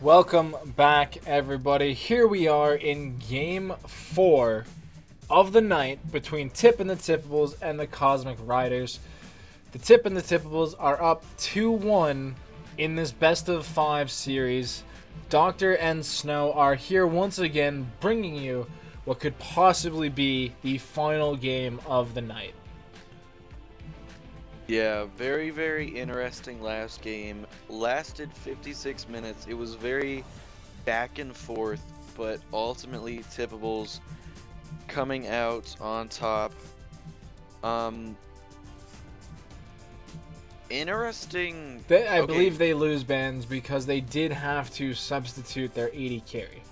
Welcome back, everybody. Here we are in Game 4 of the night between Tip and the Tipables and the Cosmic Riders. The Tip and the Tipables are up 2-1 in this best of 5 series. Doctor and Snow are here once again, bringing you what could possibly be the final game of the night. Yeah, very, very interesting last game. Lasted 56 minutes. It was very back and forth, but ultimately Tipables coming out on top. Interesting. I believe they lose bans because they did have to substitute their 80 carry.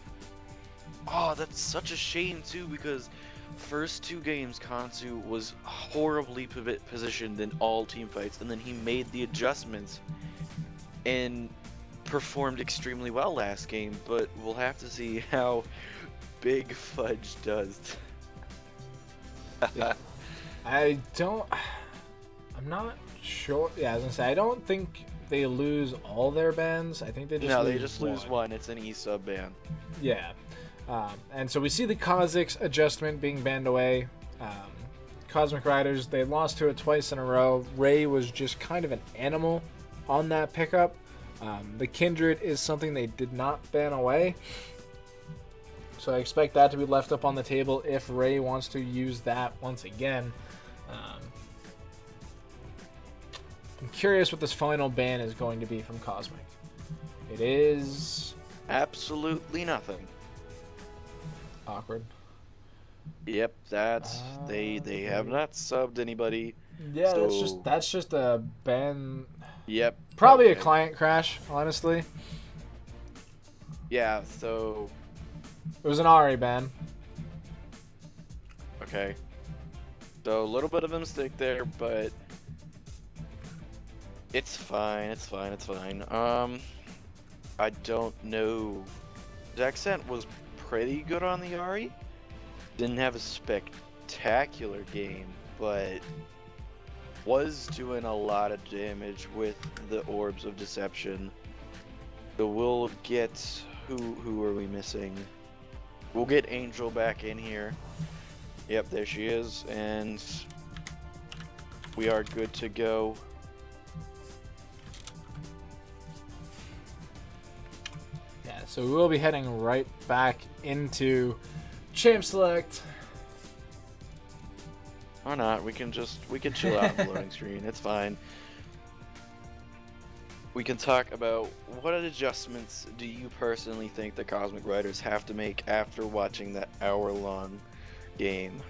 Oh, that's such a shame too, because first two games Kansu was horribly positioned in all team fights, and then he made the adjustments and performed extremely well last game, but we'll have to see how Big Fudge does. Yeah. I'm not sure. Yeah, I was gonna say, I don't think they lose all their bans. I think they just lose one. It's an E-sub ban. Yeah. And so we see the Kha'Zix adjustment being banned away. Cosmic Riders, they lost to it twice in a row. Ray was just kind of an animal on that pickup. The Kindred is something they did not ban away. So I expect that to be left up on the table if Ray wants to use that once again. I'm curious what this final ban is going to be from Cosmic. It is absolutely nothing. Awkward. Yep, that's they have not subbed anybody. Yeah, so... that's just a ban. Yep. Probably a client crash, honestly. Yeah, so it was an Ari ban. Okay. So a little bit of a mistake there, but it's fine. It's fine. It's fine. I don't know. Jaxent was pretty good on the Ari. Didn't have a spectacular game, but was doing a lot of damage with the Orbs of Deception. So we'll get who are we missing? We'll get Angel back in here. Yep, there she is, and we are good to go. So we will be heading right back into Champ Select. Or not, we can chill out on the loading screen, it's fine. We can talk about what adjustments do you personally think the Cosmic Riders have to make after watching that hour-long game?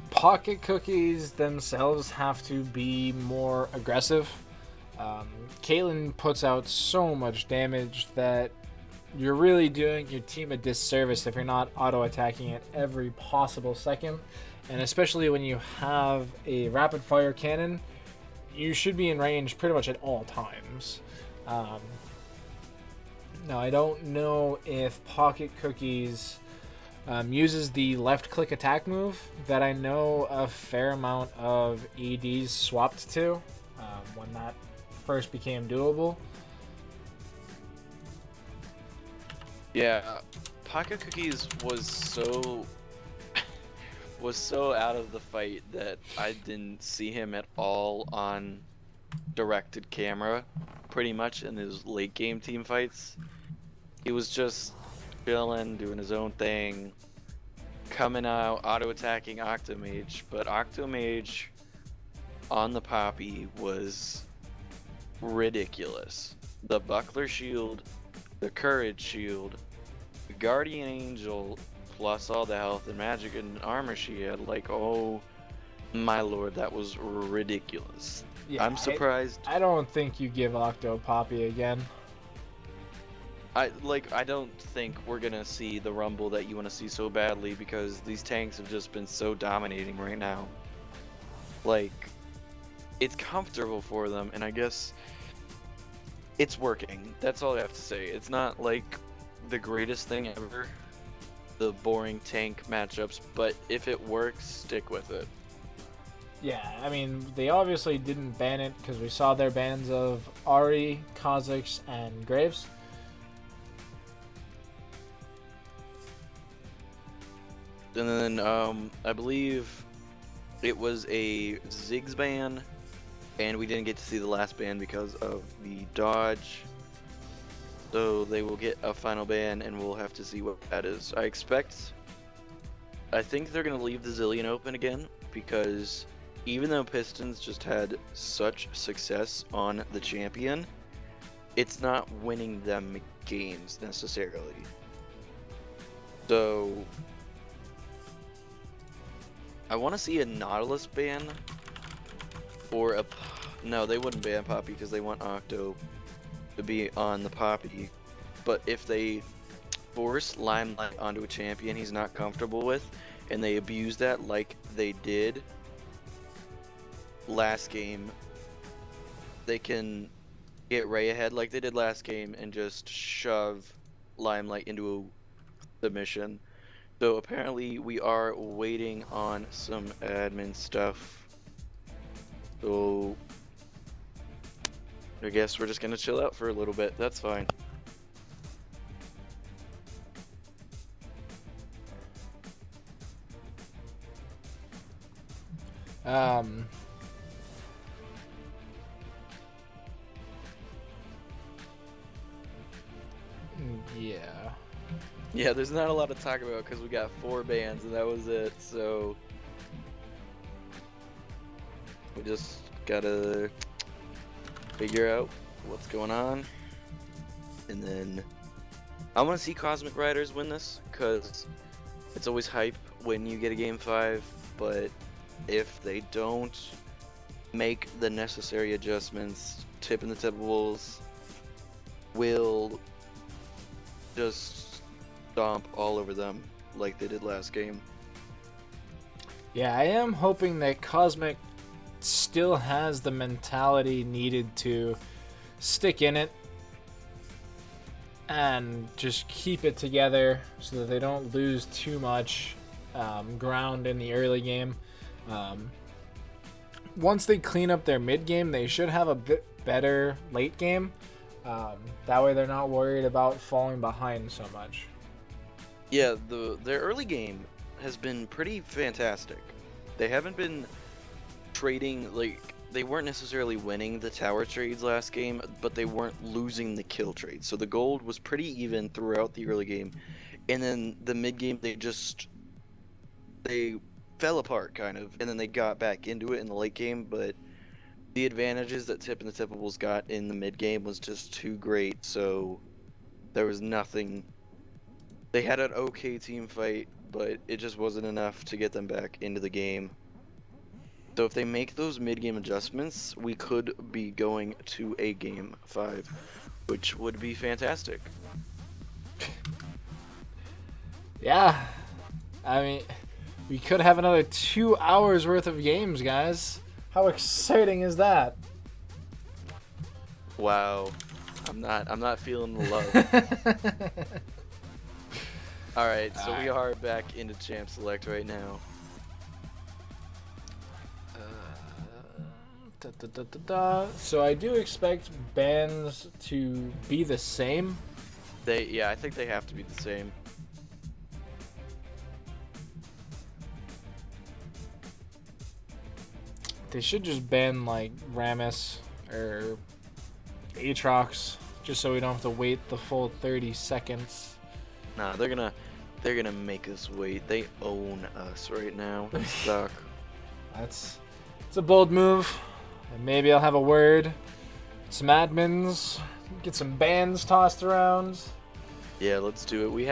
Pocket Cookies themselves have to be more aggressive. Caitlyn puts out so much damage that you're really doing your team a disservice if you're not auto-attacking it every possible second. And especially when you have a rapid-fire cannon, you should be in range pretty much at all times. Now, I don't know if Pocket Cookies uses the left-click attack move that I know a fair amount of EDs swapped to when that first became doable. Yeah, Pocket Cookies was so out of the fight that I didn't see him at all on directed camera pretty much in his late game team fights. He was just chilling, doing his own thing, coming out, auto-attacking Octomage, but Octomage on the Poppy was ridiculous. The Buckler Shield, the Courage Shield, the Guardian Angel, plus all the health and magic and armor she had, like, oh my lord, that was ridiculous. Yeah, I'm surprised. I don't think you give Octo Poppy again. I don't think we're gonna see the rumble that you want to see so badly, because these tanks have just been so dominating right now. Like, it's comfortable for them, and I guess it's working. That's all I have to say. It's not like the greatest thing ever, the boring tank matchups, but if it works, stick with it. Yeah, I mean, they obviously didn't ban it because we saw their bans of Ari, Kha'Zix, and Graves. And then I believe it was a Ziggs ban, and we didn't get to see the last ban because of the dodge. So they will get a final ban, and we'll have to see what that is. I think they're going to leave the Zillion open again, because even though Pistons just had such success on the champion, it's not winning them games necessarily. So I want to see a Nautilus ban, or a... No, they wouldn't ban Poppy because they want Octo to be on the Poppy. But if they force Limelight onto a champion he's not comfortable with, and they abuse that like they did last game, they can get Ray ahead like they did last game and just shove Limelight into a submission. So apparently we are waiting on some admin stuff. So I guess we're just gonna chill out for a little bit. That's fine. Yeah. Yeah, there's not a lot to talk about because we got 4 bans and that was it. So we just gotta figure out what's going on, and then I want to see Cosmic Riders win this because it's always hype when you get a game 5, but if they don't make the necessary adjustments, Tip and the Tipables will just stomp all over them like they did last game. Yeah, I am hoping that Cosmic still has the mentality needed to stick in it and just keep it together so that they don't lose too much ground in the early game. Once they clean up their mid game, they should have a bit better late game. That way they're not worried about falling behind so much. Yeah, their early game has been pretty fantastic. They haven't been trading, like, they weren't necessarily winning the tower trades last game, but they weren't losing the kill trades. So the gold was pretty even throughout the early game. And then the mid game, they fell apart kind of, and then they got back into it in the late game, but the advantages that Tip and the Tipables got in the mid game was just too great, so there was nothing. They had an okay team fight, but it just wasn't enough to get them back into the game. So if they make those mid-game adjustments, we could be going to a game 5, which would be fantastic. Yeah, I mean, we could have another 2 hours worth of games, guys. How exciting is that? Wow, I'm not feeling the love. All right, so we are back into Champ Select right now. So I do expect bans to be the same. Yeah, I think they have to be the same. They should just ban like Rammus or Aatrox, just so we don't have to wait the full 30 seconds. Nah, they're gonna make us wait. They own us right now. We suck. It's a bold move. And maybe I'll have a word. Some admins, get some bans tossed around. Yeah, let's do it. We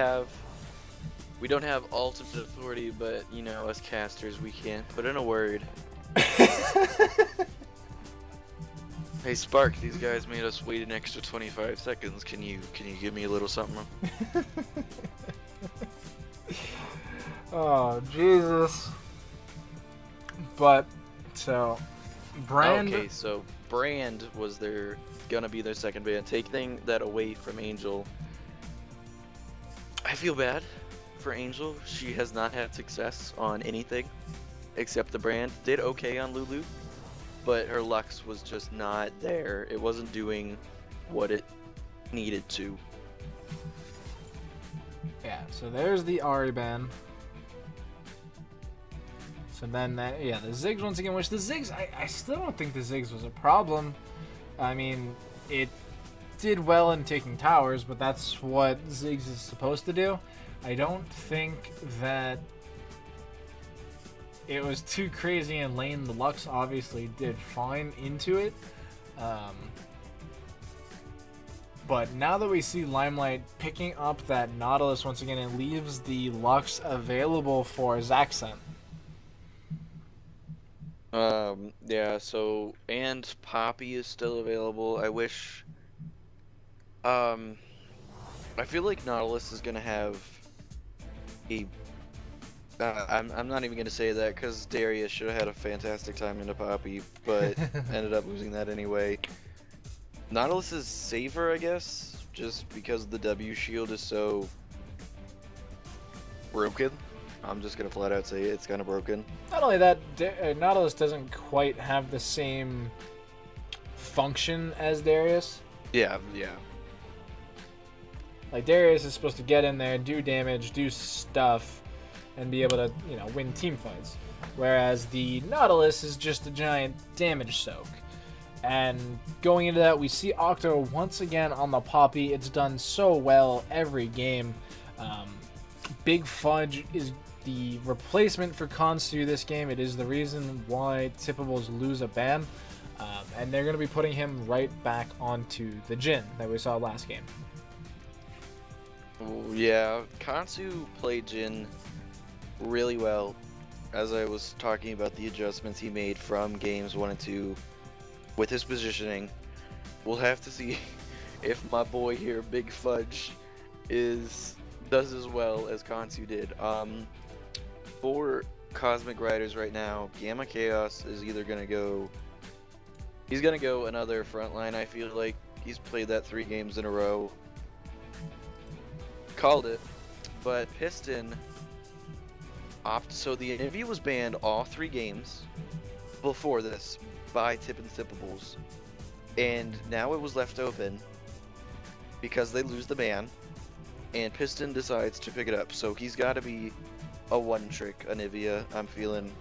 don't have ultimate authority, but you know, us casters, we can put in a word. Hey Spark, these guys made us wait an extra 25 seconds. Can you give me a little something? Oh Jesus. But so Brand. Okay, so Brand was gonna be their second ban. Taking that away from Angel, I feel bad for Angel. She has not had success on anything. except the brand did okay on Lulu, but her Lux was just not there. It wasn't doing what it needed to. Yeah, so there's the Ari ban. So then, the Ziggs once again, which the Ziggs, I still don't think the Ziggs was a problem. I mean, it did well in taking towers, but that's what Ziggs is supposed to do. I don't think that it was too crazy in lane. The Lux obviously did fine into it. But now that we see Limelight picking up that Nautilus once again, it leaves the Lux available for Zaxxon. Yeah, so, and Poppy is still available. I wish, I feel like Nautilus is gonna have a, I'm not even gonna say that because Darius should have had a fantastic time into Poppy, but ended up losing that anyway. Nautilus is safer, I guess, just because the W shield is so broken. I'm just gonna flat out say it's kind of broken. Not only that, Nautilus doesn't quite have the same function as Darius. Yeah. Like, Darius is supposed to get in there, do damage, do stuff, and be able to, win team fights. Whereas the Nautilus is just a giant damage soak. And going into that, we see Octo once again on the Poppy. It's done so well every game. Big Fudge is the replacement for Konsu this game. It is the reason why Tipables lose a ban. And they're going to be putting him right back onto the Jhin that we saw last game. Yeah, Konsu played Jhin really well. As I was talking about the adjustments he made from games 1 and 2 with his positioning, we'll have to see if my boy here, Big Fudge, does as well as Konsu did. For Cosmic Riders right now, Gamma Chaos is either gonna go. He's gonna go another frontline. I feel like he's played that 3 games in a row. Called it, but Piston so the Anivia was banned all 3 games before this by Tip and Tipables, and now it was left open because they lose the ban, and Piston decides to pick it up. So he's got to be a one-trick Anivia, I'm feeling,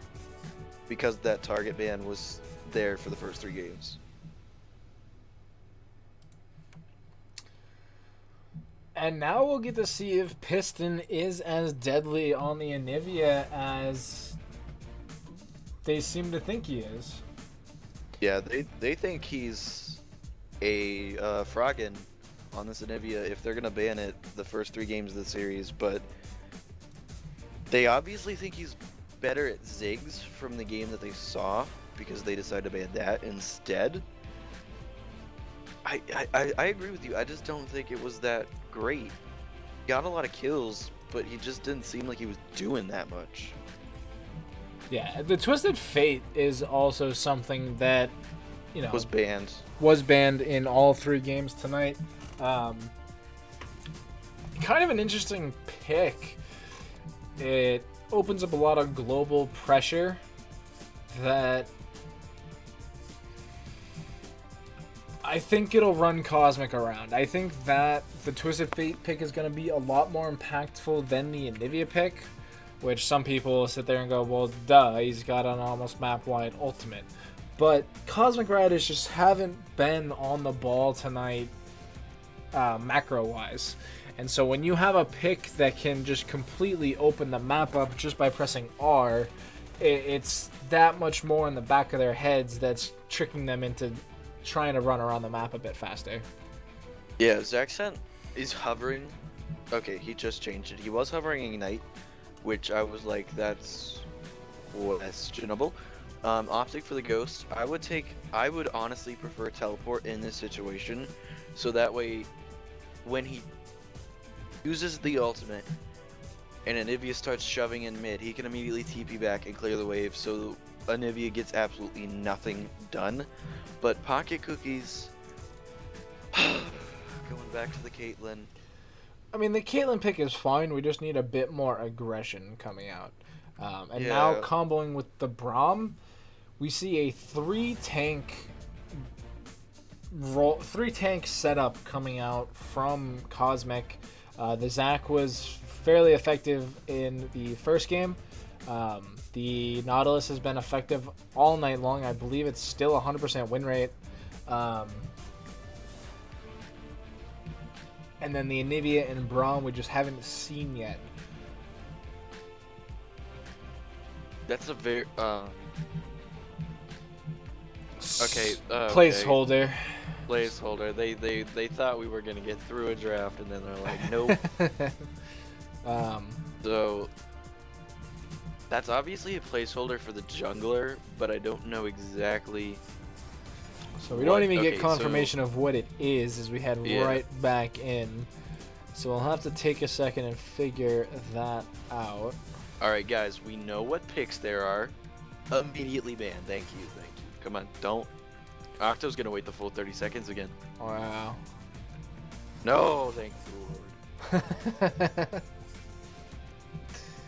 because that target ban was there for the first 3 games. And now we'll get to see if Piston is as deadly on the Anivia as they seem to think he is. Yeah, they think he's a Froggen on this Anivia if they're going to ban it the first 3 games of the series, but they obviously think he's better at Ziggs from the game that they saw because they decided to ban that instead. I agree with you. I just don't think it was that great. He got a lot of kills, but he just didn't seem like he was doing that much. Yeah, the Twisted Fate is also something that, Was banned. Was banned in all 3 games tonight. Kind of an interesting pick. It opens up a lot of global pressure that I think it'll run Cosmic around. I think that the Twisted Fate pick is going to be a lot more impactful than the Anivia pick, which some people sit there and go, well, duh, he's got an almost map-wide ultimate. But Cosmic Riders just haven't been on the ball tonight macro-wise. And so when you have a pick that can just completely open the map up just by pressing R, it's that much more in the back of their heads that's tricking them into trying to run around the map a bit faster. Yeah, Zaxxon is hovering. Okay, he just changed it. He was hovering Ignite, which I was like, that's questionable. Optic for the Ghost. I would honestly prefer Teleport in this situation, so that way when he uses the ultimate and Anivia starts shoving in mid, he can immediately TP back and clear the wave, so Anivia gets absolutely nothing done. But Pocket Cookies, going back to the Caitlyn. I mean, the Caitlyn pick is fine. We just need a bit more aggression coming out. And now comboing with the Braum, we see a three tank setup coming out from Cosmic. The Zac was fairly effective in the first game. The Nautilus has been effective all night long. I believe it's still 100% win rate. And then the Anivia and Braum we just haven't seen yet. That's a very Placeholder. Placeholder. They thought we were gonna get through a draft, and then they're like, nope. So that's obviously a placeholder for the jungler, but I don't know exactly. So we don't even get confirmation of what it is as we head right back in. So we'll have to take a second and figure that out. Alright guys, we know what picks there are. Immediately banned. Thank you. Come on, don't. Octo's gonna wait the full 30 seconds again. Wow. No, thank you, Lord.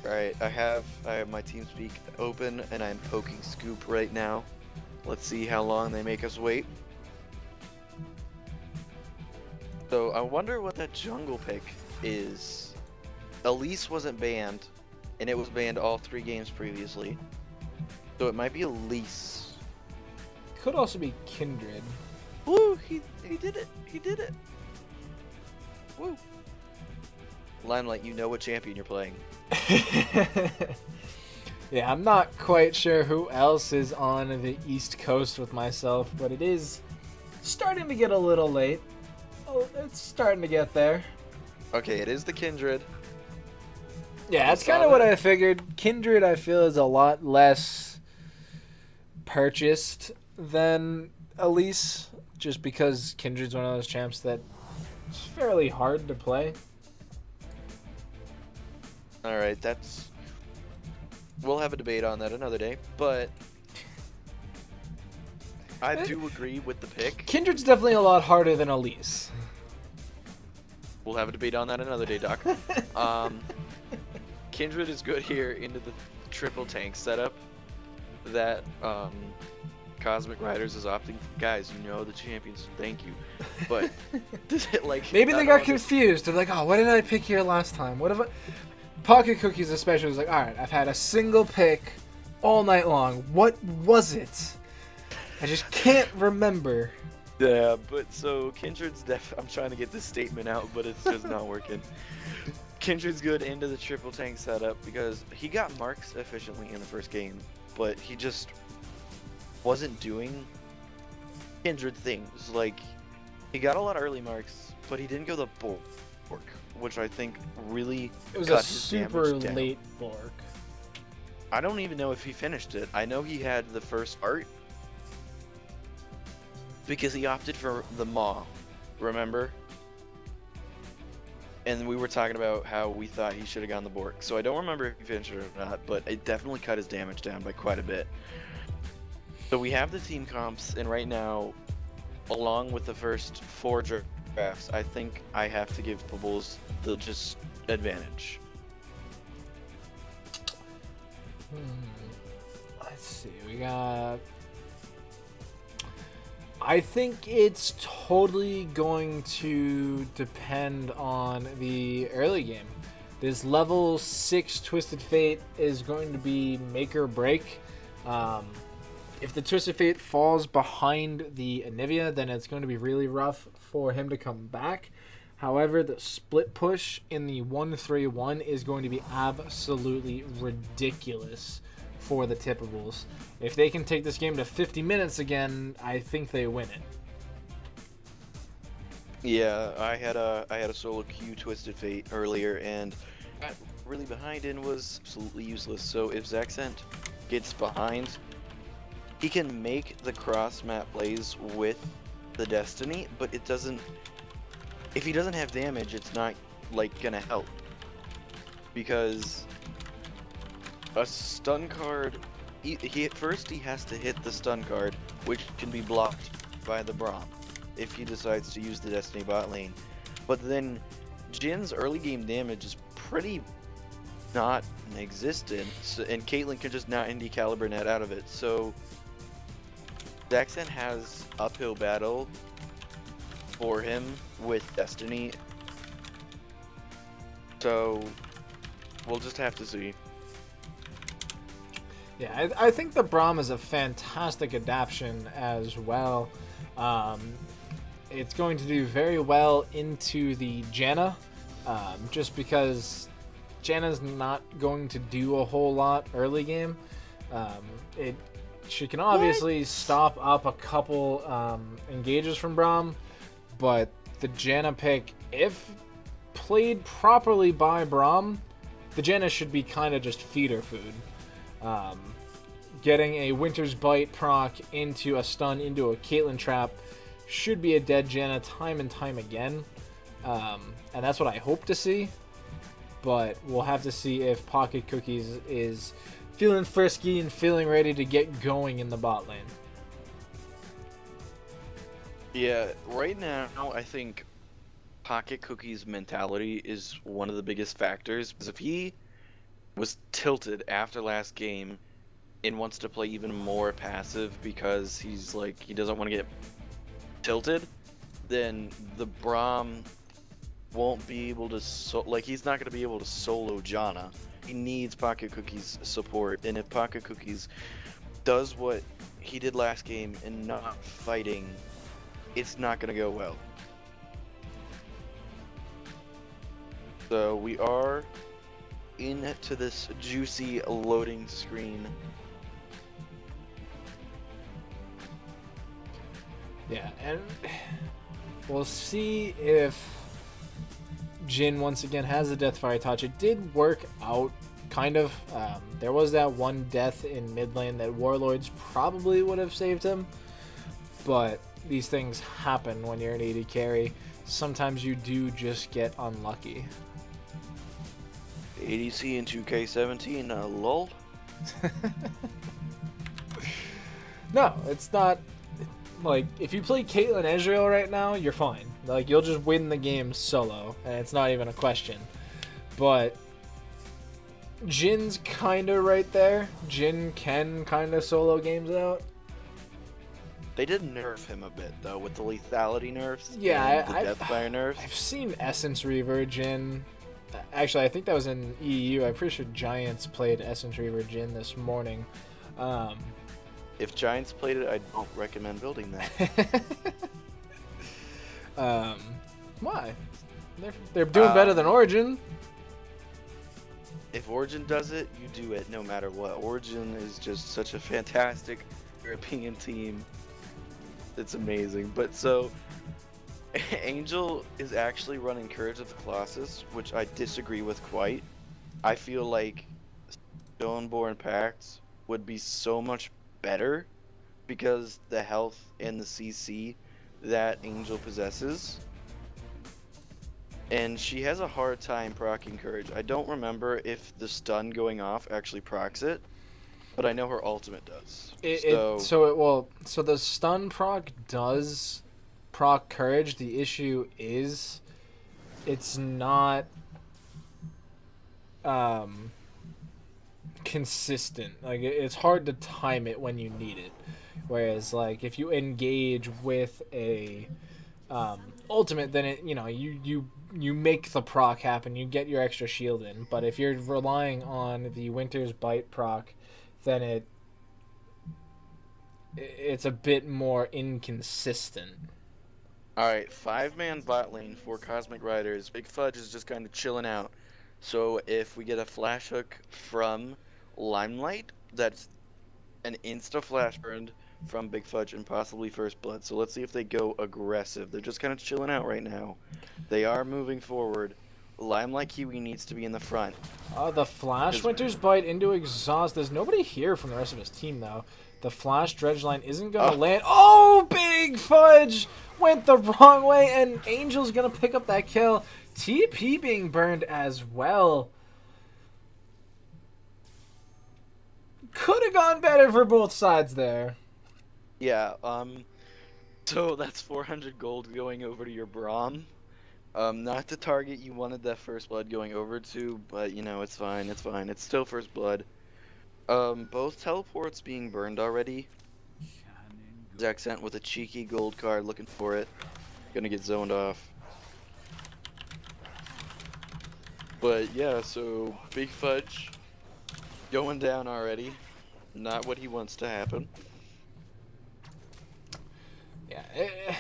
Alright, I have my TeamSpeak open and I'm poking Scoop right now. Let's see how long they make us wait. So I wonder what that jungle pick is. Elise wasn't banned, and it was banned all 3 games previously. So it might be Elise. Could also be Kindred. Woo! He did it! He did it! Woo! Limelight, you know what champion you're playing. Yeah, I'm not quite sure who else is on the East Coast with myself, but it is starting to get a little late. Oh, it's starting to get there. Okay, it is the Kindred. Yeah, that's kind of what I figured. Kindred, I feel, is a lot less purchased than Elise, just because Kindred's one of those champs that it's fairly hard to play. Alright, that's... We'll have a debate on that another day, but I do agree with the pick. Kindred's definitely a lot harder than Elise. We'll have a debate on that another day, Doc. Kindred is good here into the triple tank setup that Cosmic Riders is opting for. Guys, you know the champions, thank you. But does it like... Maybe they got confused. They're like, oh, what did I pick here last time? What if I... Pocket Cookies especially was like, alright, I've had a single pick all night long. What was it? I just can't remember. Yeah, but so Kindred's I'm trying to get this statement out, but it's just not working. Kindred's good into the triple tank setup because he got marks efficiently in the first game, but he just wasn't doing Kindred things. Like, he got a lot of early marks, but he didn't go the bulk, which I think really it was cut a his super damage down. late Bork. I don't even know if he finished it. I know he had the first art because he opted for the Maw, remember? And we were talking about how we thought he should have gone the Bork. So I don't remember if he finished it or not, but it definitely cut his damage down by quite a bit. So we have the team comps, and right now, along with the first 4 drafts, I think I have to give Tipables the just advantage. Let's see, we got... I think it's totally going to depend on the early game. This level 6 Twisted Fate is going to be make or break. If the Twisted Fate falls behind the Anivia, then it's going to be really rough for him to come back. However, the split push in the 1-3-1 is going to be absolutely ridiculous for the Tipables. If they can take this game to 50 minutes again, I think they win it. Yeah, I had a solo queue Twisted Fate earlier, and got really behind and was absolutely useless. So if Zaxent gets behind, he can make the cross map plays with the Destiny, but it doesn't. If he doesn't have damage, it's not like gonna help, because a stun card. First he has to hit the stun card, which can be blocked by the Braum if he decides to use the Destiny bot lane. But then Jin's early game damage is pretty not exist in, and Caitlyn can just not indie caliber net out of it. So Zaxxon has uphill battle for him with Destiny. So we'll just have to see. Yeah, I think the Braum is a fantastic adaptation as well. It's going to do very well into the Janna, just because Janna's not going to do a whole lot early game. She can obviously stop up a couple engages from Braum, but the Janna pick, if played properly by Braum, the Janna should be kind of just feeder food. Getting a Winter's Bite proc into a stun into a Caitlyn trap should be a dead Janna time and time again. And that's what I hope to see. But we'll have to see if Pocket Cookies is feeling frisky and feeling ready to get going in the bot lane. Yeah, right now I think Pocket Cookie's mentality is one of the biggest factors. Because if he was tilted after last game and wants to play even more passive because he's like, he doesn't want to get tilted, then the Braum won't be able to, he's not going to be able to solo Janna. He needs Pocket Cookie's support, and if Pocket Cookies does what he did last game and not fighting, it's not going to go well. So we are into this juicy loading screen. Yeah, and we'll see if Jhin once again has the Deathfire touch. It did work out, kind of. There was that one death in mid lane that Warlords probably would have saved him, but these things happen when you're an AD carry. Sometimes you do just get unlucky. ADC in 2K17, lol. No, it's not. Like, if you play Caitlyn Ezreal right now, you're fine. Like, you'll just win the game solo, and it's not even a question. But Jin's kind of right there. Jin can kind of solo games out. They did nerf him a bit, though, with the lethality nerfs. Yeah, and the Deathfire nerfs. I've seen Essence Reaver Jin. Actually, I think that was in EU. I'm pretty sure Giants played Essence Reaver Jin this morning. If Giants played it, I don't recommend building that. Why? They're doing better than Origin. If Origin does it, you do it no matter what. Origin is just such a fantastic European team. It's amazing. But so, Angel is actually running Courage of the Colossus, which I disagree with quite. I feel like Stoneborn Pact would be so much better because the health and the CC that Angel possesses. And she has a hard time proccing Courage. I don't remember if the stun going off actually procs it, but I know her ultimate does. So the stun proc does proc Courage. The issue is it's not consistent. Like, it's hard to time it when you need it. Whereas, like, if you engage with a ultimate, then it, you make the proc happen, you get your extra shield in. But if you're relying on the Winter's Bite proc, then it's a bit more inconsistent. Alright, 5-man bot lane for Cosmic Riders. Big Fudge is just kind of chilling out. So if we get a flash hook from Limelight, that's an insta flash burned from Big Fudge and possibly First Blood. So let's see if they go aggressive. They're just kind of chilling out right now. They are moving forward. Limelight Kiwi needs to be in the front. The flash Winter's Bite into exhaust. There's nobody here from the rest of his team, though. The flash dredge line isn't going to land. Oh, Big Fudge went the wrong way, and Angel's going to pick up that kill. TP being burned as well. Could have gone better for both sides there. Yeah, so that's 400 gold going over to your Braum. Not the target you wanted that first blood going over to, but you know, it's fine, it's fine. It's still first blood. Both teleports being burned already. Zach sent with a cheeky gold card looking for it. Gonna get zoned off. But yeah, so Big Fudge going down already. Not what he wants to happen. Yeah,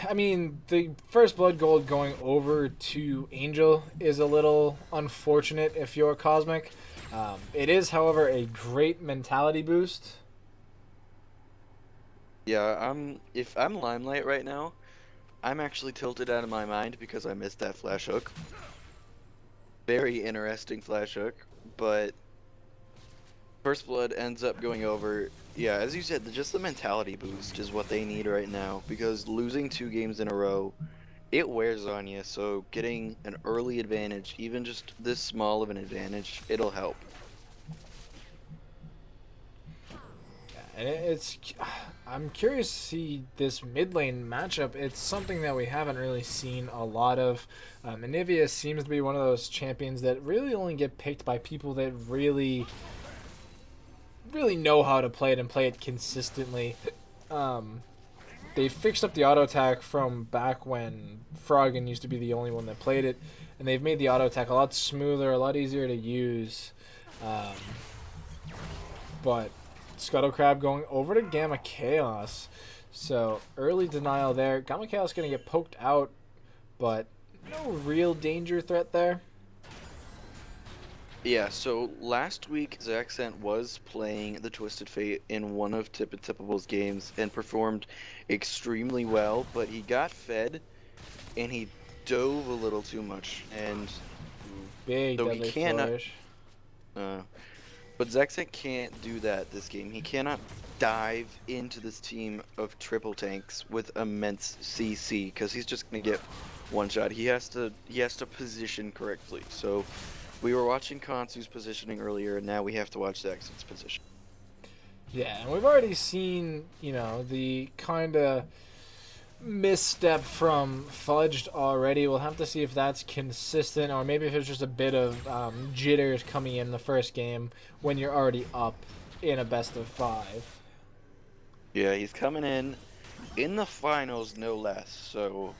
I mean, the first blood gold going over to Angel is a little unfortunate if you're Cosmic. It is, however, a great mentality boost. Yeah, if I'm Limelight right now, I'm actually tilted out of my mind because I missed that flash hook. Very interesting flash hook, but First Blood ends up going over. Yeah, as you said, just the mentality boost is what they need right now because losing 2 games in a row, it wears on you. So getting an early advantage, even just this small of an advantage, it'll help. And I'm curious to see this mid lane matchup. It's something that we haven't really seen a lot of. Anivia seems to be one of those champions that really only get picked by people that really know how to play it and play it consistently. They fixed up the auto attack from back when Froggen used to be the only one that played it, and they've made the auto attack a lot smoother, a lot easier to use. But Scuttle Crab going over to Gamma Chaos. So early denial there. Gamma Chaos going to get poked out, but no real danger threat there. Yeah, so last week Zaxxant was playing the Twisted Fate in one of Tipables games and performed extremely well, but he got fed and he dove a little too much, and Big so he deadly cannot. flourish. But Zaxxant can't do that this game. He cannot dive into this team of triple tanks with immense CC because he's just gonna get one shot. He has to position correctly. So we were watching Kansu's positioning earlier, and now we have to watch Zaxxant's position. Yeah, and we've already seen, the kind of misstep from Fudged already. We'll have to see if that's consistent, or maybe if it's just a bit of jitters coming in the first game when you're already up in a best of 5. Yeah, he's coming in the finals, no less. So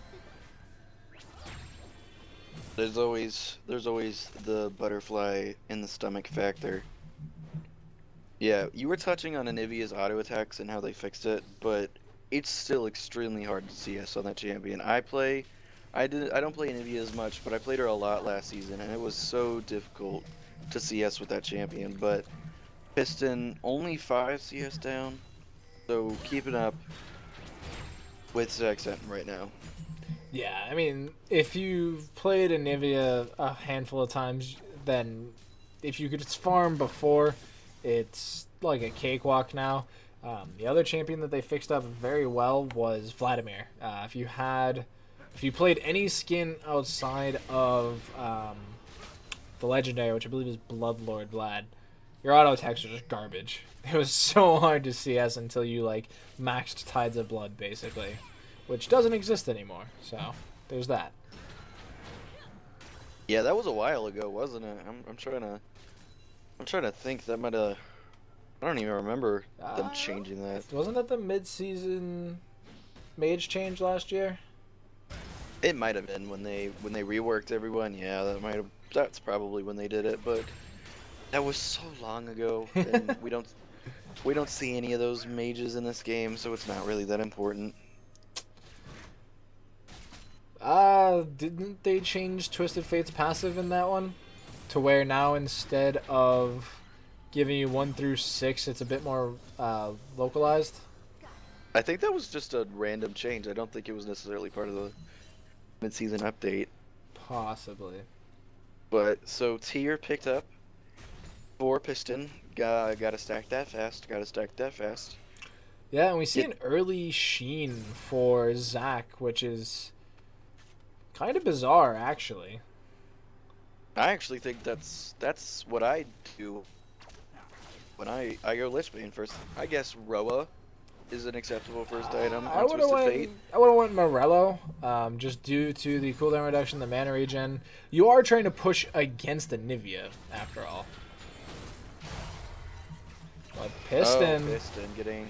there's always the butterfly in the stomach factor. Yeah, you were touching on Anivia's auto attacks and how they fixed it, but it's still extremely hard to CS on that champion. I don't play Anivia as much, but I played her a lot last season, and it was so difficult to CS with that champion. But Piston only 5 CS down, so keeping up with Zaxxant right now. Yeah, I mean, if you've played Anivia a handful of times, then if you could just farm before, it's like a cakewalk now. The other champion that they fixed up very well was Vladimir. If you played any skin outside of the legendary, which I believe is Bloodlord Vlad, your auto attacks are just garbage. It was so hard to CS until you maxed Tides of Blood basically, which doesn't exist anymore. So there's that. Yeah, that was a while ago, wasn't it? I'm trying to think. That might have. I don't even remember them changing that. Wasn't that the mid-season mage change last year? It might have been when they reworked everyone. Yeah, that's probably when they did it. But that was so long ago, and we don't see any of those mages in this game, so it's not really that important. Didn't they change Twisted Fate's passive in that one? To where now instead of giving you 1 through 6, it's a bit more localized? I think that was just a random change. I don't think it was necessarily part of the mid-season update. Possibly. But, so tier picked up for Piston. Gotta stack that fast. Yeah, and we see an early sheen for Zach, which is kind of bizarre, actually. I actually think that's what I do when I go Lich Bane first. I guess Roa is an acceptable first item I on would have Twisted went. Fate. I would have went Morello, just due to the cooldown reduction, the mana regen. You are trying to push against the Nivea, after all. But Piston Oh, Piston getting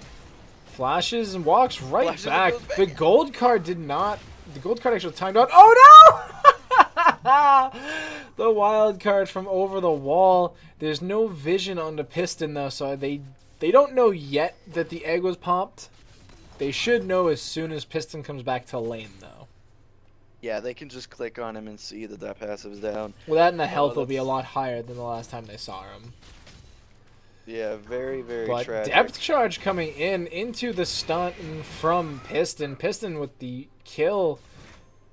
flashes and walks right flashes and back. goes back. The gold card did not. The gold card actually timed out. Oh no! The wild card from over the wall. There's no vision on the Piston though, so they don't know yet that the egg was popped. They should know as soon as Piston comes back to lane though. Yeah, they can just click on him and see that that passive is down. Well, that and the health Oh, will be a that's- lot higher than the last time they saw him. Yeah, very, very But tragic. depth charge coming into the stunt from Piston. Piston with the kill.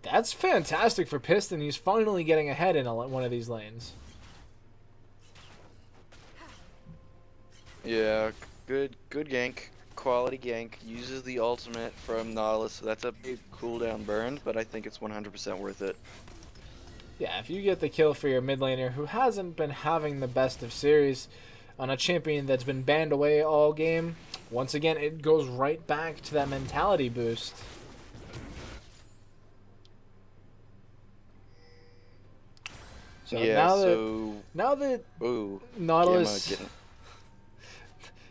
That's fantastic for Piston. He's finally getting ahead in one of these lanes. Yeah, good gank. Quality gank. Uses the ultimate from Nautilus, so that's a big cooldown burn, but I think it's 100% worth it. Yeah, if you get the kill for your mid laner who hasn't been having the best of series on a champion that's been banned away all game, once again, it goes right back to that mentality boost. So yeah, now that ooh, Nautilus Gamma getting-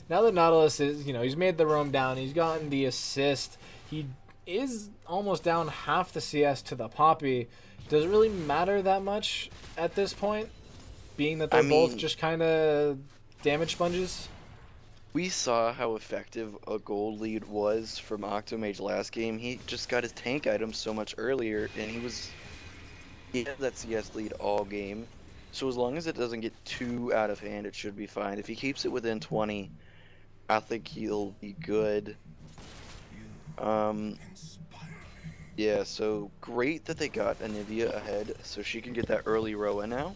now that Nautilus is, he's made the roam down, he's gotten the assist, he is almost down half the CS to the Poppy. Does it really matter that much at this point, being that they're both just kind of damage sponges? We saw how effective a gold lead was from Octomage last game. He just got his tank item so much earlier, and he had that CS lead all game. So as long as it doesn't get too out of hand, it should be fine. If he keeps it within 20, I think he'll be good. Yeah, so great that they got Anivia ahead, so she can get that early Roa now.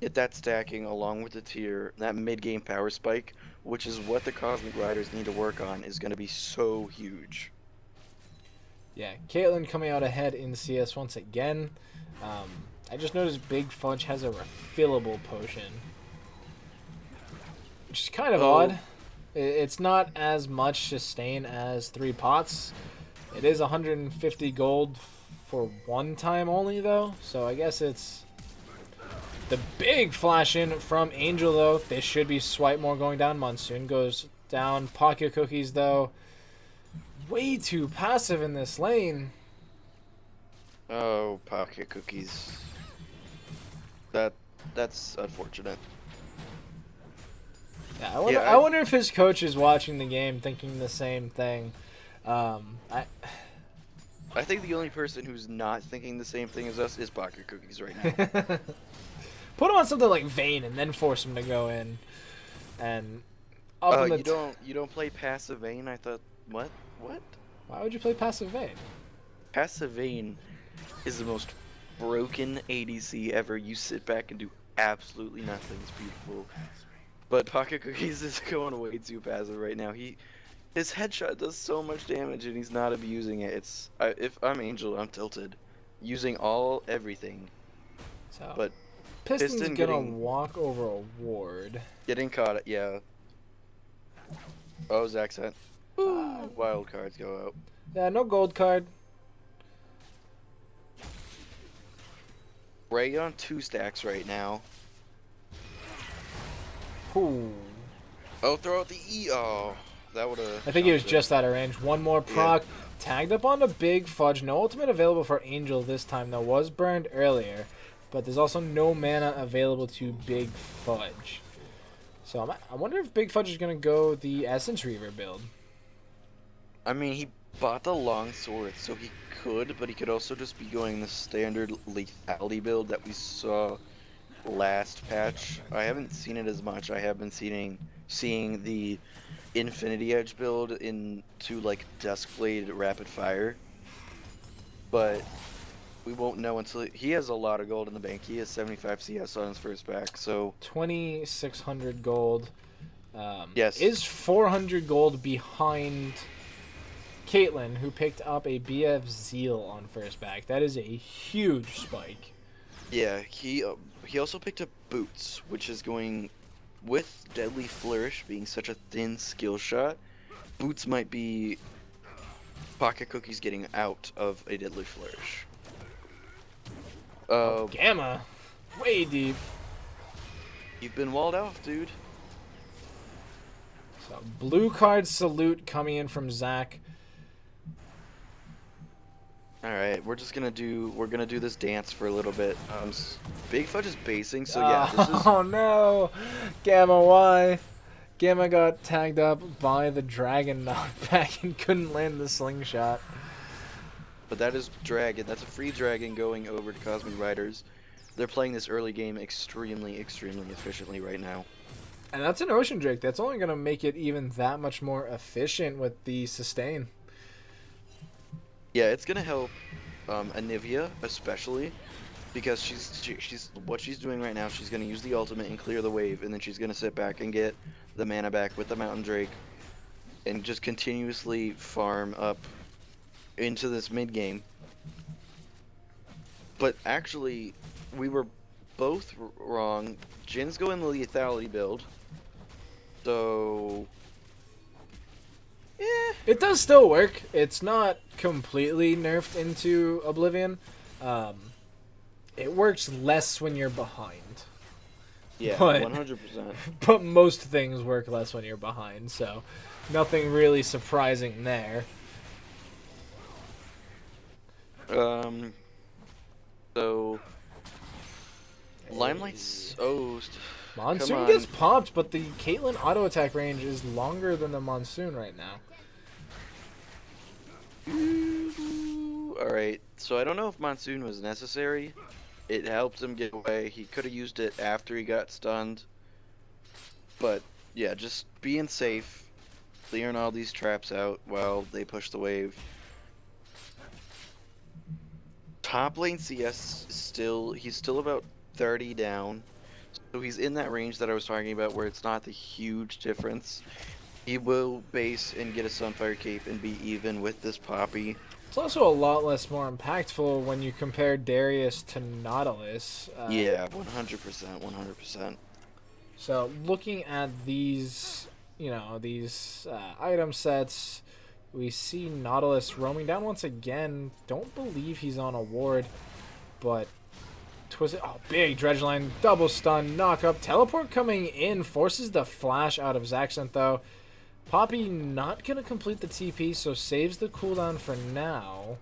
Get that stacking along with the tier, that mid-game power spike, which is what the Cosmic Riders need to work on, is going to be so huge. Yeah, Caitlyn coming out ahead in CS once again. I just noticed Big Fudge has a refillable potion, which is kind of odd. It's not as much sustain as 3 pots. It is 150 gold for one time only, though. So I guess it's the big flash in from Angel, though. This should be Swipe more going down. Monsoon goes down. Pocket Cookies, though, way too passive in this lane. Oh, Pocket Cookies. That's unfortunate. Yeah, I wonder if his coach is watching the game thinking the same thing. I think the only person who's not thinking the same thing as us is Pocket Cookies right now. Put him on something like Vayne and then force him to go in. And up in the you don't play Passive Vayne? I thought what? Why would you play passive Vayne? Passive Vayne is the most broken ADC ever. You sit back and do absolutely nothing. It's beautiful. But Pocket Cookies is going way too passive right now. His headshot does so much damage and he's not abusing it. If I'm Angel, I'm tilted, using everything. So, but Piston's Piston gonna walk over a ward. Getting caught, yeah. Oh, Zach sent. Wild cards go out. Yeah, no gold card. Ray on 2 stacks right now. Ooh. Oh, throw out the E. Oh, that would have. I think he was just out of range. One more proc. Yeah. Tagged up on the Big Fudge. No ultimate available for Angel this time, though. Was burned earlier. But there's also no mana available to Big Fudge. So I wonder if Big Fudge is going to go the Essence Reaver build. I mean, he bought the long sword, so he could, but he could also just be going the standard lethality build that we saw last patch. I haven't seen it as much. I have been seeing the Infinity Edge build into like Duskblade Rapid Fire, but we won't know until he has a lot of gold in the bank. He has 75 CS on his first back, so 2,600 gold. Yes, is 400 gold behind Caitlyn, who picked up a BF Zeal on first back. That is a huge spike. Yeah, he also picked up Boots, which is going with Deadly Flourish being such a thin skill shot. Boots might be Pocket Cookies getting out of a Deadly Flourish. Gamma, way deep. You've been walled off, dude. So blue card salute coming in from Zach. All right, we're gonna do this dance for a little bit. Big Fudge is basing, so yeah, this is. Oh no, Gamma, why? Gamma got tagged up by the dragon knockback and couldn't land the slingshot. But that is dragon. That's a free dragon going over to Cosmic Riders. They're playing this early game extremely efficiently right now. And that's an Ocean Drake. That's only going to make it even that much more efficient with the sustain. Yeah, it's gonna help Anivia especially, because what she's doing right now. She's gonna use the ultimate and clear the wave, and then she's gonna sit back and get the mana back with the Mountain Drake, and just continuously farm up into this mid game. But actually, we were both wrong. Jin's going the lethality build, so yeah, it does still work. It's not completely nerfed into Oblivion. It works less when you're behind. Yeah, but, 100%. But most things work less when you're behind, so nothing really surprising there. So Limelight's Monsoon gets popped, but the Caitlyn auto attack range is longer than the Monsoon right now. Alright, so I don't know if Monsoon was necessary. It helped him get away. He could have used it after he got stunned. But yeah, just being safe, clearing all these traps out while they push the wave. Top lane CS is he's still about 30 down. So he's in that range that I was talking about where it's not the huge difference. He will base and get a Sunfire Cape and be even with this Poppy. It's also a lot more impactful when you compare Darius to Nautilus. Yeah, 100%. So looking at these, item sets, we see Nautilus roaming down once again. Don't believe he's on a ward, but Twisted. Oh, big Dredgeline, double stun, knock up, teleport coming in, forces the flash out of Zaxxon though. Poppy not gonna complete the TP, so saves the cooldown for now.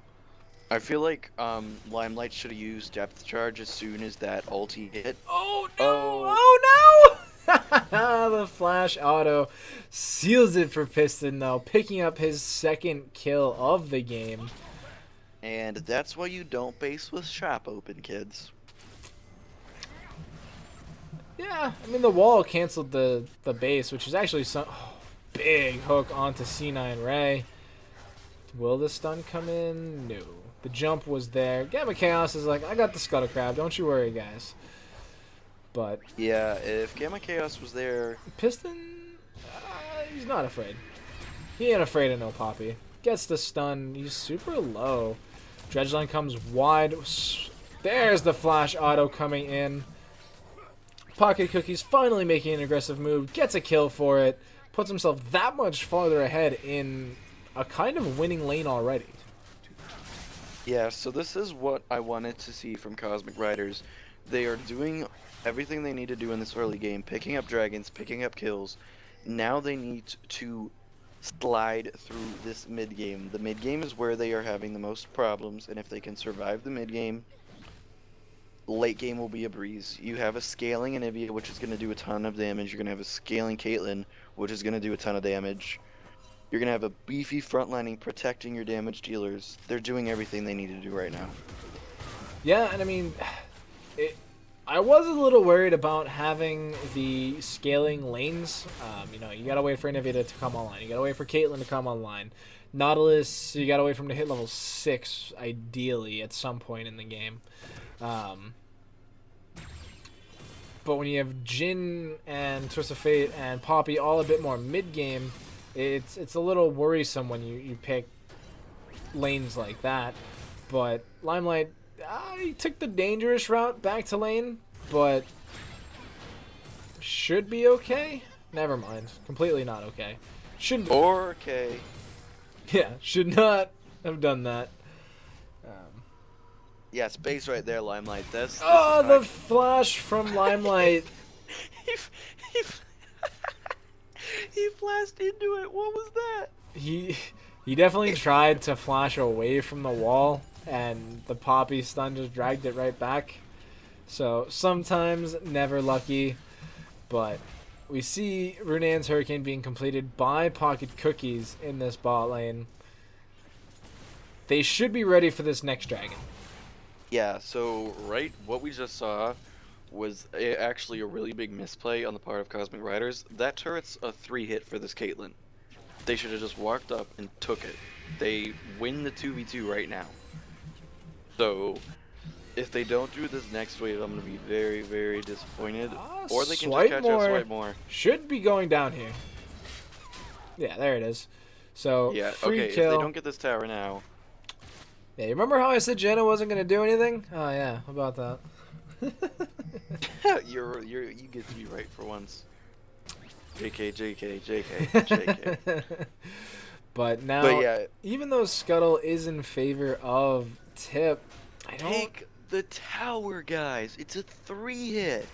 I feel like Limelight should have used Depth Charge as soon as that ulti hit. Oh no! Oh no! The flash auto seals it for Piston though, picking up his second kill of the game. And that's why you don't base with shop open, kids. Yeah, I mean the wall canceled the base, which is actually some big hook onto C9 Ray. Will the stun come in? No. The jump was there. Gamma Chaos is like, I got the Scuttle Crab, don't you worry, guys. But yeah, if Gamma Chaos was there, Piston, he's not afraid. He ain't afraid of no Poppy. Gets the stun. He's super low. Dredgeline comes wide. There's the flash auto coming in. Pocket Cookies finally making an aggressive move. Gets a kill for it. Puts himself that much farther ahead in a kind of winning lane already. Yeah, so this is what I wanted to see from Cosmic Riders. They are doing everything they need to do in this early game, picking up dragons, picking up kills. Now they need to slide through this mid game. The mid game is where they are having the most problems, and if they can survive the mid game, late game will be a breeze. You have a scaling Anivia, which is going to do a ton of damage. You're going to have a scaling Caitlyn, which is going to do a ton of damage. You're going to have a beefy frontlining protecting your damage dealers. They're doing everything they need to do right now. Yeah, and I mean, I was a little worried about having the scaling lanes. You got to wait for Anivia to come online. You got to wait for Caitlyn to come online. Nautilus, you got to wait for him to hit level 6, ideally, at some point in the game. But when you have Jin and Twist of Fate and Poppy all a bit more mid-game, it's a little worrisome when you pick lanes like that. But Limelight, he took the dangerous route back to lane, but should be okay. Never mind. Completely not okay. Shouldn't. Or K. Yeah, should not have done that. Yeah, space right there, Limelight. This is Oh, how the flash from Limelight. he, he, he flashed into it. What was that? He definitely tried to flash away from the wall, and the Poppy stun just dragged it right back. So sometimes never lucky, but we see Runan's Hurricane being completed by Pocket Cookies in this bot lane. They should be ready for this next dragon. Yeah, so what we just saw was actually a really big misplay on the part of Cosmic Riders. That turret's a 3-hit for this Caitlyn. They should have just walked up and took it. They win the 2v2 right now. So, if they don't do this next wave, I'm going to be very, very disappointed. Or they can just catch up Swipe more. Should be going down here. Yeah, there it is. So, yeah, free okay, kill. If they don't get this tower now. Yeah, you remember how I said Jenna wasn't going to do anything? Oh, yeah, how about that? you get to be right for once. JK, JK, JK, JK. But yeah, even though Scuttle is in favor of Tip, I don't... Take the tower, guys. It's a 3-hit.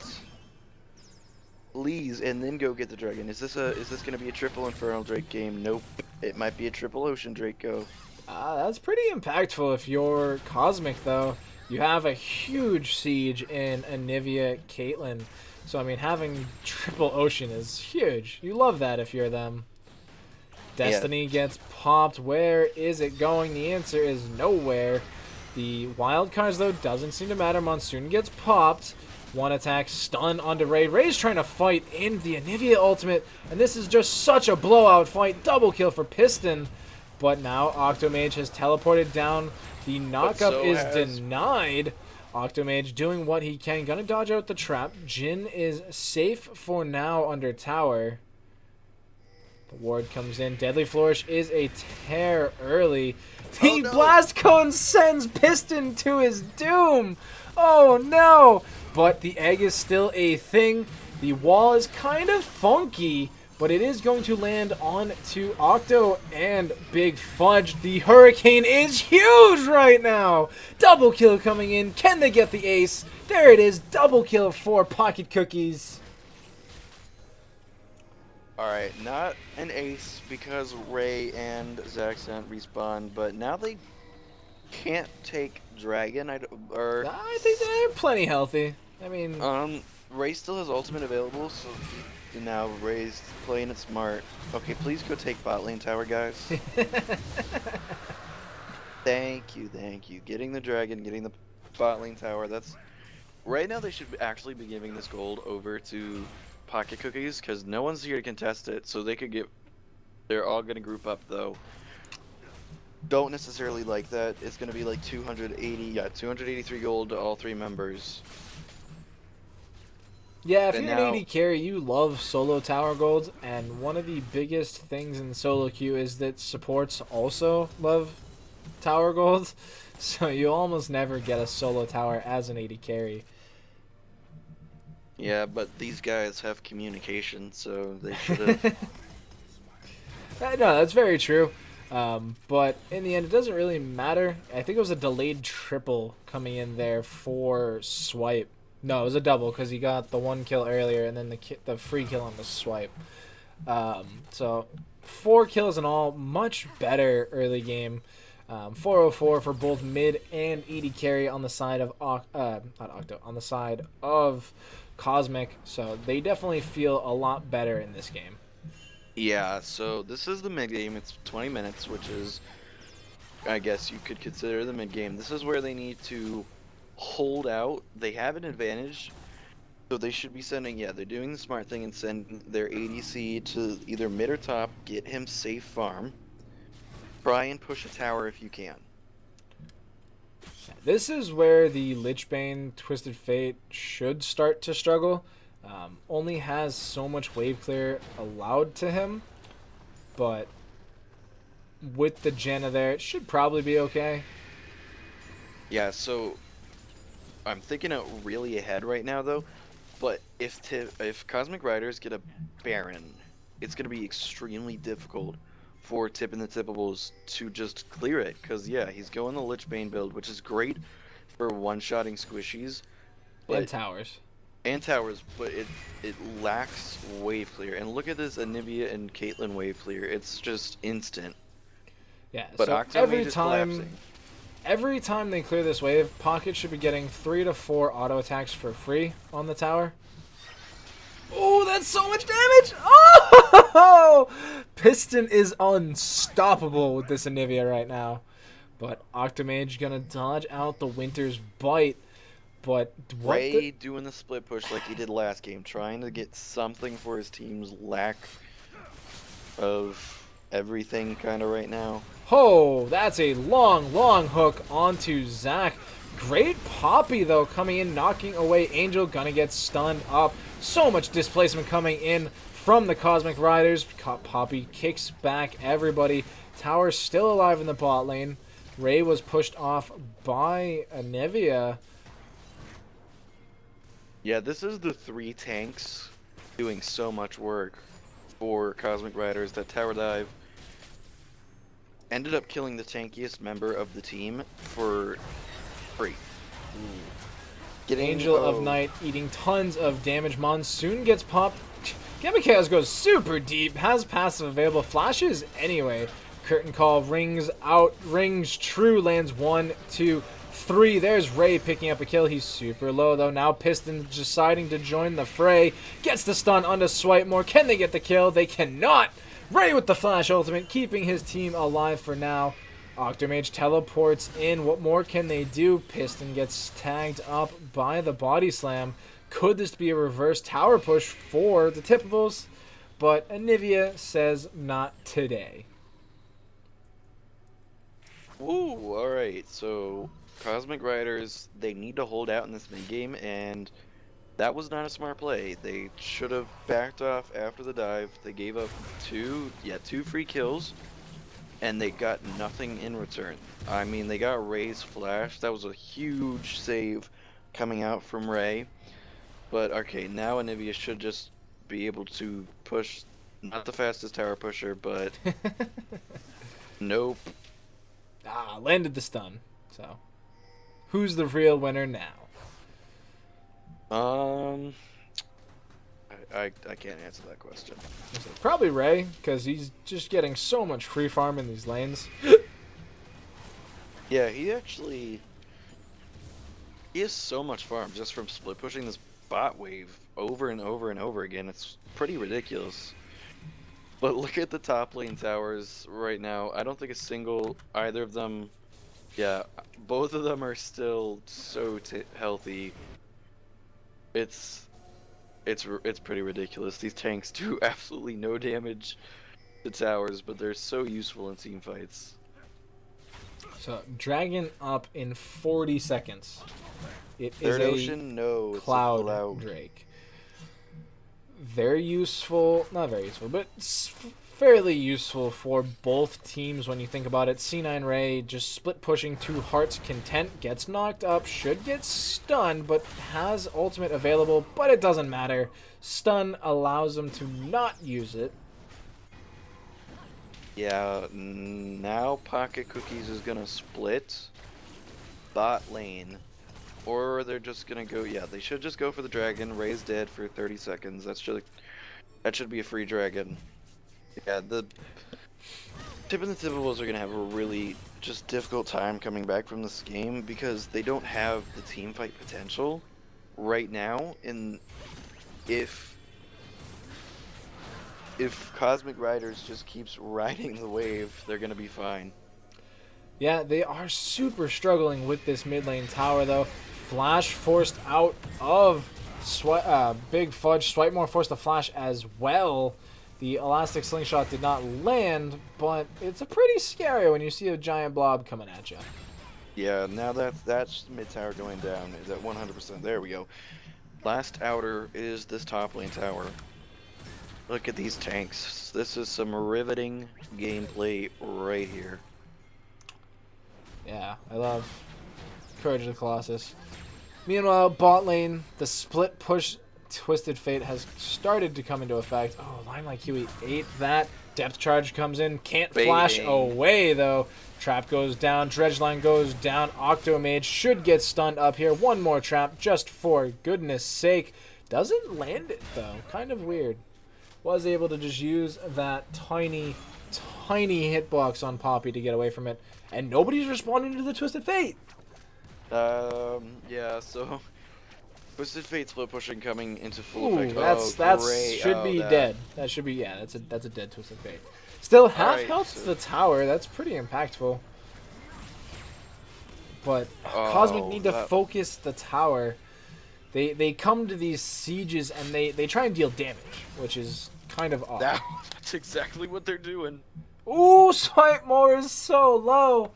Please, and then go get the dragon. Is this gonna be a triple Infernal Drake game? Nope. It might be a triple Ocean Drake go. That's pretty impactful if you're Cosmic, though. You have a huge siege in Anivia Caitlyn. So, I mean, having triple Ocean is huge. You love that if you're them. Destiny gets popped. Where is it going? The answer is nowhere. The wild cards, though, doesn't seem to matter. Monsoon gets popped. One attack, stun onto Ray. Ray's trying to fight in the Anivia ultimate, and this is just such a blowout fight. Double kill for Piston. But now Octomage has teleported down. The knockup is denied. Octomage doing what he can. Gonna dodge out the trap. Jhin is safe for now under tower. The ward comes in. Deadly Flourish is a tear early. The Blast Cone sends Piston to his doom. Oh no! But the egg is still a thing. The wall is kind of funky, but it is going to land on to Octo and Big Fudge. The Hurricane is huge right now. Double kill coming in. Can they get the ace? There it is. Double kill for Pocket Cookies. Alright, not an ace because Ray and Zaxxant respawn, but now they can't take Dragon. I think they're plenty healthy. I mean... Ray still has ultimate available, so now Ray's playing it smart. Okay, please go take bot lane tower, guys. Thank you. Getting the dragon, getting the bot lane tower, that's... Right now they should actually be giving this gold over to Pocket Cookies, because no one's here to contest it, so they could get... They're all going to group up, though. Don't necessarily like that. It's going to be like 283 gold to all 3 members. Yeah, if you're an AD carry, you love solo tower golds, and one of the biggest things in solo queue is that supports also love tower golds, so you almost never get a solo tower as an AD carry. Yeah, but these guys have communication, so they should have... No, that's very true, but in the end, it doesn't really matter. I think it was a delayed triple coming in there for Swipe. No, it was a double because he got the 1 kill earlier and then the free kill on the swipe. So 4 kills in all, much better early game. 404 for both mid and AD carry on the side of on the side of Cosmic. So they definitely feel a lot better in this game. Yeah, so this is the mid game. It's 20 minutes, which is, I guess you could consider the mid game. This is where they need to hold out. They have an advantage, so they should be sending, they're doing the smart thing and send their ADC to either mid or top, get him safe farm, try and push a tower if you can. This is where the Lichbane Twisted Fate should start to struggle. Only has so much wave clear allowed to him, but with the Janna there, it should probably be okay. Yeah, so I'm thinking out really ahead right now, though. But if Cosmic Riders get a Baron, it's going to be extremely difficult for Tip and the Tipables to just clear it. Because, yeah, he's going the Lich Bane build, which is great for one-shotting squishies. And But towers. and towers, but it lacks wave clear. And look at this Anivia and Caitlyn wave clear. It's just instant. Yeah, But so Octomage is collapsing. every time they clear this wave, Pocket should be getting 3 to 4 auto attacks for free on the tower. Oh, that's so much damage! Oh! Piston is unstoppable with this Anivia right now. But Octomage gonna dodge out the Winter's Bite. But what Ray doing the split push like he did last game, trying to get something for his team's lack of everything kind of right now. Oh, that's a long, long hook onto Zach. Great Poppy, though, coming in, knocking away Angel. Gonna get stunned up. So much displacement coming in from the Cosmic Riders. Poppy kicks back everybody. Tower still alive in the bot lane. Ray was pushed off by Anivia. Yeah, this is the 3 tanks doing so much work for Cosmic Riders. That tower dive ended up killing the tankiest member of the team for free. Getting Angel of Night eating tons of damage. Monsoon gets popped. Gamma goes super deep. Has passive available. Flashes anyway. Curtain Call rings out. Rings true. Lands 1, 2, 3. There's Ray picking up a kill. He's super low though. Now Piston deciding to join the fray. Gets the stun onto Switemore. Can they get the kill? They cannot. Ray with the flash ultimate, keeping his team alive for now. Octomage teleports in. What more can they do? Piston gets tagged up by the body slam. Could this be a reverse tower push for the Tipables? But Anivia says not today. Ooh, alright, so Cosmic Riders, they need to hold out in this mid game, and that was not a smart play. They should have backed off after the dive. They gave up two free kills, and they got nothing in return. I mean, they got Ray's flash. That was a huge save coming out from Ray. But okay, now Anivia should just be able to push, not the fastest tower pusher, but nope. Landed the stun. So, who's the real winner now? I can't answer that question. Probably Ray, because he's just getting so much free farm in these lanes. Yeah, he has so much farm just from split pushing this bot wave over and over and over again. It's pretty ridiculous. But look at the top lane towers right now. I don't think either of them, yeah, both of them are still so healthy. It's pretty ridiculous. These tanks do absolutely no damage to towers, but they're so useful in team fights. So, Dragon up in 40 seconds. It Third is Ocean, no, it's Cloud a Cloud Drake. Very useful, not very useful, but fairly useful for both teams when you think about it. C9 Ray just split pushing to Heart's Content, gets knocked up, should get stunned, but has ultimate available, but it doesn't matter. Stun allows him to not use it. Yeah, now Pocket Cookies is gonna split bot lane. Or they're just gonna go, yeah, they should just go for the dragon. Ray's dead for 30 seconds. That should be a free dragon. Yeah, the Tip and the Tipables are gonna have a really just difficult time coming back from this game because they don't have the team fight potential right now. And if Cosmic Riders just keeps riding the wave, they're gonna be fine. Yeah, they are super struggling with this mid lane tower though. Flash forced out of Big Fudge. Switemore forced a flash as well. The elastic slingshot did not land, but it's a pretty scary when you see a giant blob coming at you. Yeah, now that's mid tower going down. Is at 100%. There we go. Last outer is this top lane tower. Look at these tanks. This is some riveting gameplay right here. Yeah, I love Courage of the Colossus. Meanwhile, bot lane, the split push Twisted Fate has started to come into effect. Oh, Limelight Kiwi ate that. Depth Charge comes in. Can't flash away, though. Trap goes down. Dredgeline goes down. Octomage should get stunned up here. One more trap, just for goodness sake. Doesn't land it, though. Kind of weird. Was able to just use that tiny hitbox on Poppy to get away from it. And nobody's responding to the Twisted Fate. Yeah, so Twisted Fate split pushing coming into full effect. That's Great. should be dead. That should be, yeah, that's a dead Twisted Fate. Still half health to the tower. That's pretty impactful. But Cosmic need to focus the tower. They come to these sieges and they try and deal damage, which is kind of odd. That's exactly what they're doing. Ooh, Swipe More is so low.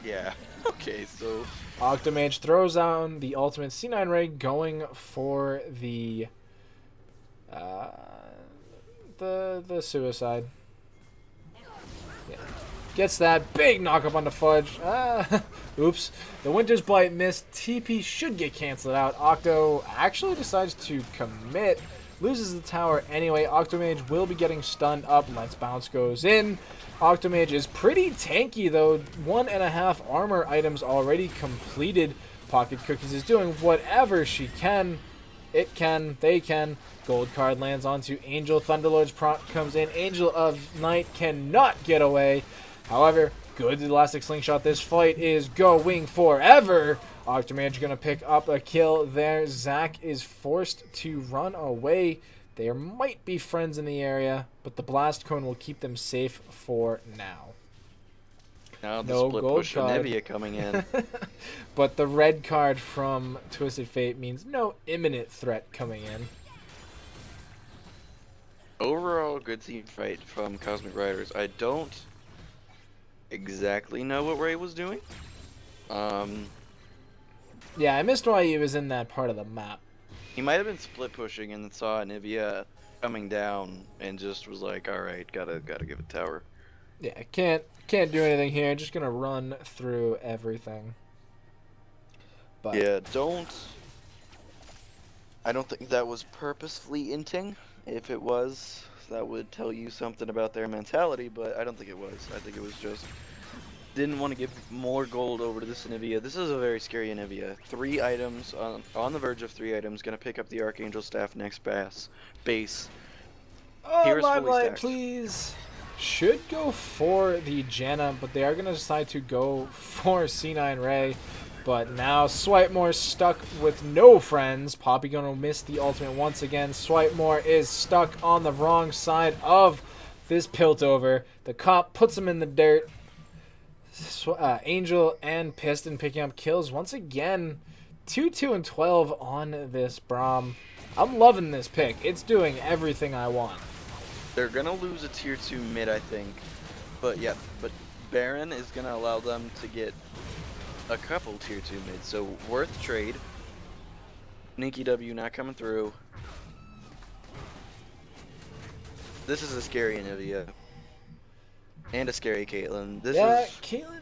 Yeah. Okay, so Octomage throws down the ultimate C9 Ray, going for the suicide. Yeah. Gets that big knockup on the Fudge. Oops. The Winter's Blight missed. TP should get canceled out. Octo actually decides to commit. Loses the tower anyway. Octomage will be getting stunned up. Let's Bounce goes in. Octomage is pretty tanky, though. 1.5 armor items already completed. Pocket Cookies is doing whatever she can. It can. They can. Gold card lands onto Angel. Thunderlord's prompt comes in. Angel of Night cannot get away. However, good elastic slingshot. This fight is going forever. Octomage going to pick up a kill there. Zac is forced to run away. There might be friends in the area, but the Blast Cone will keep them safe for now. Now the split push Anivia coming in. But the red card from Twisted Fate means no imminent threat coming in. Overall, good team fight from Cosmic Riders. I don't exactly know what Ray was doing. Yeah, I missed why he was in that part of the map. He might have been split pushing and then saw Anivia coming down and just was like, "All right, gotta give it tower." Yeah, can't do anything here. Just gonna run through everything. But yeah, I don't think that was purposefully inting. If it was, that would tell you something about their mentality, but I don't think it was. I think it was just didn't want to give more gold over to this Anivia. This is a very scary Anivia. 3 items, on the verge of 3 items, gonna pick up the Archangel Staff next base. Oh, Limelight, please. Should go for the Janna, but they are gonna decide to go for C9 Ray. But now Swipemore stuck with no friends. Poppy gonna miss the ultimate once again. Swipemore is stuck on the wrong side of this Piltover. The cop puts him in the dirt. Angel and Piston picking up kills once again. 2, and 12 on this Braum. I'm loving this pick. It's doing everything I want. They're gonna lose a tier 2 mid, I think. But yeah, Baron is gonna allow them to get a couple tier 2 mids, so worth trade. Nikki W not coming through. This is a scary Anivia. And a scary Caitlyn. Caitlyn.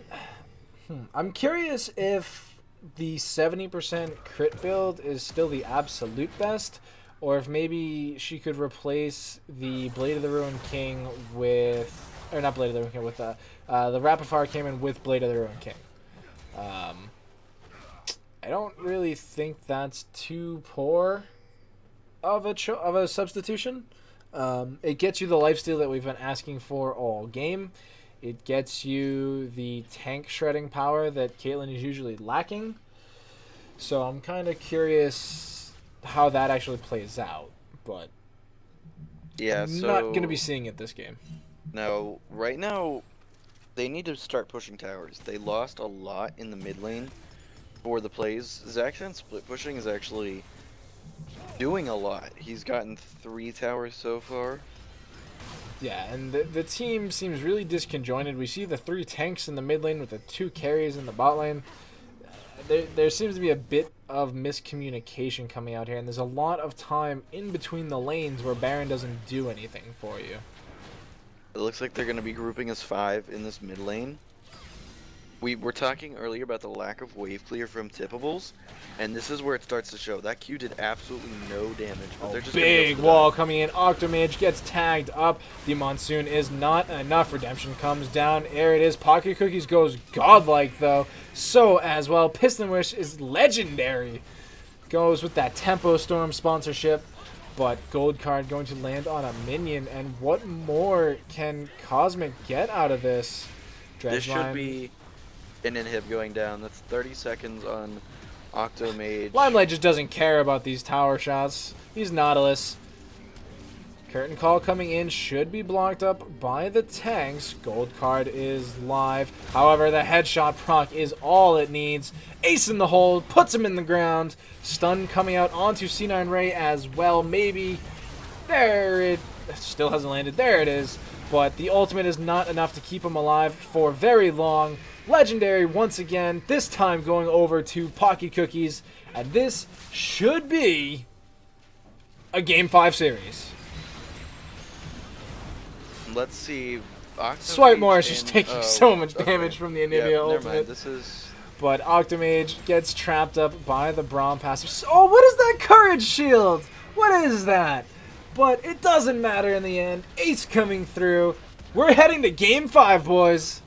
I'm curious if the 70% crit build is still the absolute best, or if maybe she could replace the Blade of the Ruined King with, or not Blade of the Ruined King, with the Rapid Fire came in with Blade of the Ruined King. I don't really think that's too poor of a substitution. It gets you the lifesteal that we've been asking for all game. It gets you the tank shredding power that Caitlyn is usually lacking. So I'm kind of curious how that actually plays out. But yeah, I'm not going to be seeing it this game. Now, right now, they need to start pushing towers. They lost a lot in the mid lane for the plays. Zaxxon split pushing is actually doing a lot. He's gotten 3 towers so far. Yeah, and the team seems really disconjointed. We see the 3 tanks in the mid lane with the 2 carries in the bot lane. There seems to be a bit of miscommunication coming out here, and there's a lot of time in between the lanes where Baron doesn't do anything for you. It looks like they're going to be grouping as 5 in this mid lane. We were talking earlier about the lack of wave clear from Tipables, and this is where it starts to show. That Q did absolutely no damage, but they're just gonna be able Big to wall die. coming in. Octomage gets tagged up. The Monsoon is not enough. Redemption comes down. There it is. Pocket Cookies goes godlike, though. So as well. Piston Wish is legendary. Goes with that Tempo Storm sponsorship. But Gold Card going to land on a minion. And what more can Cosmic get out of this? This should Dredgeline. be an inhib going down. That's 30 seconds on Octomage. Limelight just doesn't care about these tower shots. He's Nautilus. Curtain Call coming in should be blocked up by the tanks. Gold Card is live. However, the headshot proc is all it needs. Ace in the hole, puts him in the ground. Stun coming out onto C9 Ray as well. Maybe. There it still hasn't landed. There it is. But the ultimate is not enough to keep him alive for very long. Legendary once again, this time going over to Pocky Cookies. And this should be a Game 5 series. Let's see. Swipe more is just taking oh, so much okay. damage from the Yeah, Anivia never ultimate. mind. This is. But Octomage gets trapped up by the Braum passive. Oh, what is that courage shield? What is that? But it doesn't matter in the end. Ace coming through. We're heading to Game 5, boys.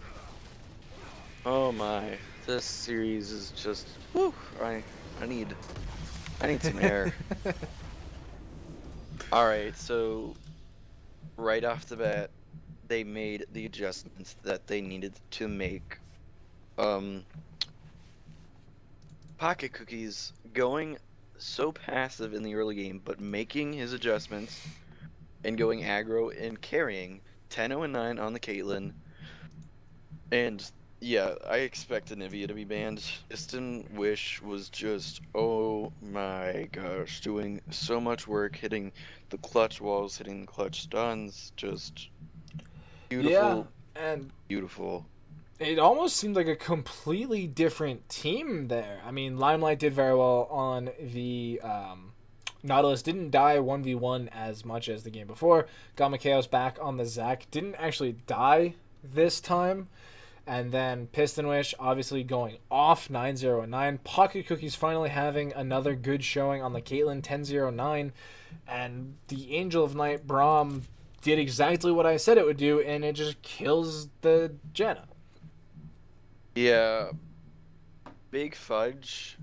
Oh my. This series is just. Whew, I need some air. Alright, so right off the bat, they made the adjustments that they needed to make. Pocket Cookies going so passive in the early game, but making his adjustments and going aggro and carrying 10-0-9 on the Caitlyn. And yeah, I expect Anivia to be banned. Piston Wish was just, oh my gosh, doing so much work, hitting the clutch walls, hitting the clutch stuns, just beautiful, Yeah, and beautiful. it almost seemed like a completely different team there. I mean, Limelight did very well on the Nautilus. Didn't die 1v1 as much as the game before. Gamma Chaos back on the Zac. Didn't actually die this time. And then Piston Wish obviously going off 9-0-9. Pocket Cookies finally having another good showing on the Caitlyn 10-0-9. And the Angel of Night Braum did exactly what I said it would do, and it just kills the Janna. Yeah, Big Fudge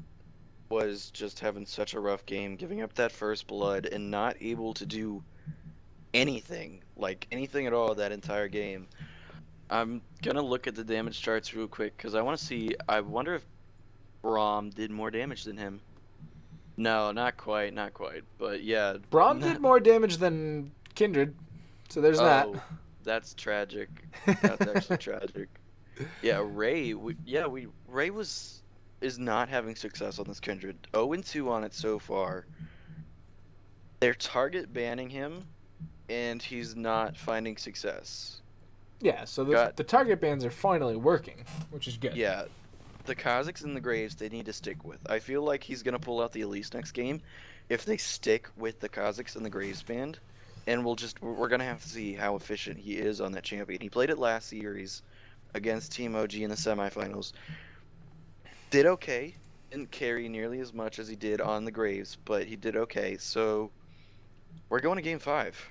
was just having such a rough game, giving up that first blood and not able to do anything, like anything at all that entire game. I'm gonna look at the damage charts real quick because I want to see. I wonder if Braum did more damage than him. No, not quite, not quite. But yeah, Braum did more damage than Kindred, so there's that. Oh, that's tragic. That's actually tragic. Yeah, Ray. Ray is not having success on this Kindred. 0-2 on it so far. They're target banning him, and he's not finding success. Yeah, so the target bans are finally working, which is good. Yeah, the Kazakhs and the Graves they need to stick with. I feel like he's gonna pull out the Elise next game if they stick with the Kazakhs and the Graves band, and we're gonna have to see how efficient he is on that champion. He played it last series against Team OG in the semifinals. Did okay, didn't carry nearly as much as he did on the Graves, but he did okay. So we're going to Game 5.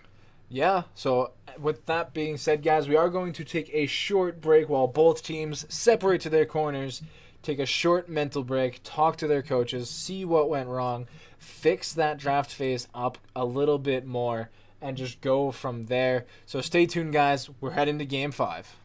Yeah, so with that being said, guys, we are going to take a short break while both teams separate to their corners, take a short mental break, talk to their coaches, see what went wrong, fix that draft phase up a little bit more, and just go from there. So stay tuned, guys. We're heading to Game 5.